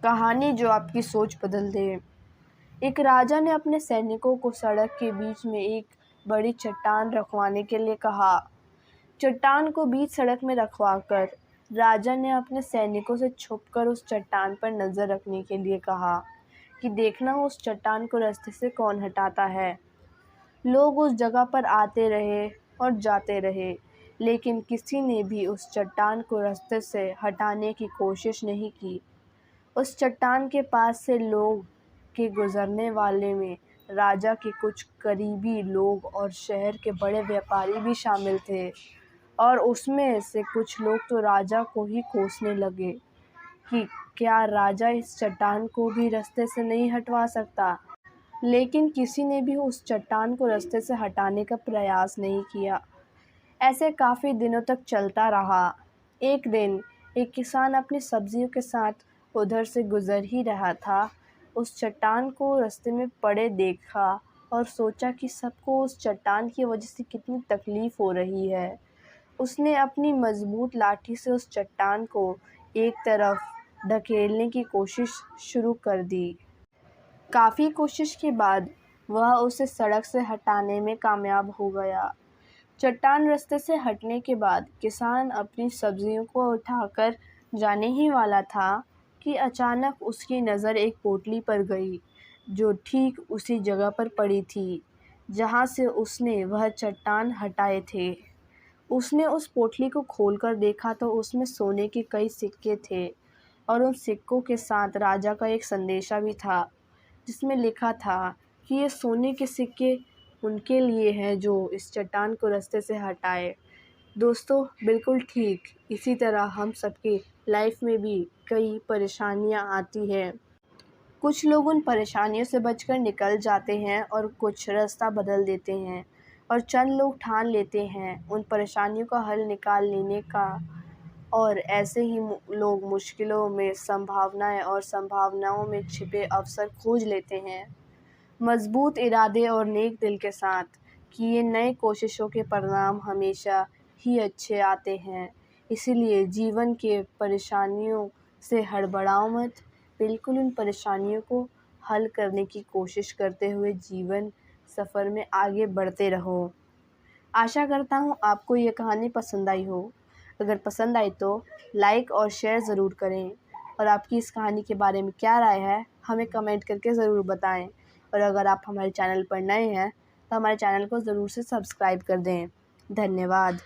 कहानी जो आपकी सोच बदल दे। एक राजा ने अपने सैनिकों को सड़क के बीच में एक बड़ी चट्टान रखवाने के लिए कहा। चट्टान को बीच सड़क में रखवाकर राजा ने अपने सैनिकों से छुपकर उस चट्टान पर नज़र रखने के लिए कहा कि देखना उस चट्टान को रास्ते से कौन हटाता है। लोग उस जगह पर आते रहे और जाते रहे, लेकिन किसी ने भी उस चट्टान को रास्ते से हटाने की कोशिश नहीं की। उस चट्टान के पास से लोग के गुजरने वाले में राजा के कुछ करीबी लोग और शहर के बड़े व्यापारी भी शामिल थे, और उसमें से कुछ लोग तो राजा को ही कोसने लगे कि क्या राजा इस चट्टान को भी रास्ते से नहीं हटवा सकता। लेकिन किसी ने भी उस चट्टान को रास्ते से हटाने का प्रयास नहीं किया। ऐसे काफ़ी दिनों तक चलता रहा। एक दिन एक किसान अपनी सब्जियों के साथ उधर से गुजर ही रहा था। उस चट्टान को रास्ते में पड़े देखा और सोचा कि सबको उस चट्टान की वजह से कितनी तकलीफ़ हो रही है। उसने अपनी मजबूत लाठी से उस चट्टान को एक तरफ ढकेलने की कोशिश शुरू कर दी। काफ़ी कोशिश के बाद वह उसे सड़क से हटाने में कामयाब हो गया। चट्टान रास्ते से हटने के बाद किसान अपनी सब्जियों को उठाकर जाने ही वाला था कि अचानक उसकी नज़र एक पोटली पर गई, जो ठीक उसी जगह पर पड़ी थी जहाँ से उसने वह चट्टान हटाए थे। उसने उस पोटली को खोलकर देखा तो उसमें सोने के कई सिक्के थे, और उन सिक्कों के साथ राजा का एक संदेशा भी था, जिसमें लिखा था कि ये सोने के सिक्के उनके लिए हैं जो इस चट्टान को रास्ते से हटाए। दोस्तों, बिल्कुल ठीक इसी तरह हम सबकी लाइफ में भी कई परेशानियां आती हैं। कुछ लोग उन परेशानियों से बचकर निकल जाते हैं और कुछ रास्ता बदल देते हैं, और चंद लोग ठान लेते हैं उन परेशानियों का हल निकाल लेने का, और ऐसे ही लोग मुश्किलों में संभावनाएं और संभावनाओं में छिपे अवसर खोज लेते हैं। मजबूत इरादे और नेक दिल के साथ किए नए कोशिशों के परिणाम हमेशा ही अच्छे आते हैं। इसीलिए जीवन के परेशानियों से हड़बड़ाओ मत, बिल्कुल उन परेशानियों को हल करने की कोशिश करते हुए जीवन सफ़र में आगे बढ़ते रहो। आशा करता हूँ आपको ये कहानी पसंद आई हो। अगर पसंद आई तो लाइक और शेयर ज़रूर करें, और आपकी इस कहानी के बारे में क्या राय है हमें कमेंट करके ज़रूर बताएं। और अगर आप हमारे चैनल पर नए हैं तो हमारे चैनल को ज़रूर से सब्सक्राइब कर दें। धन्यवाद।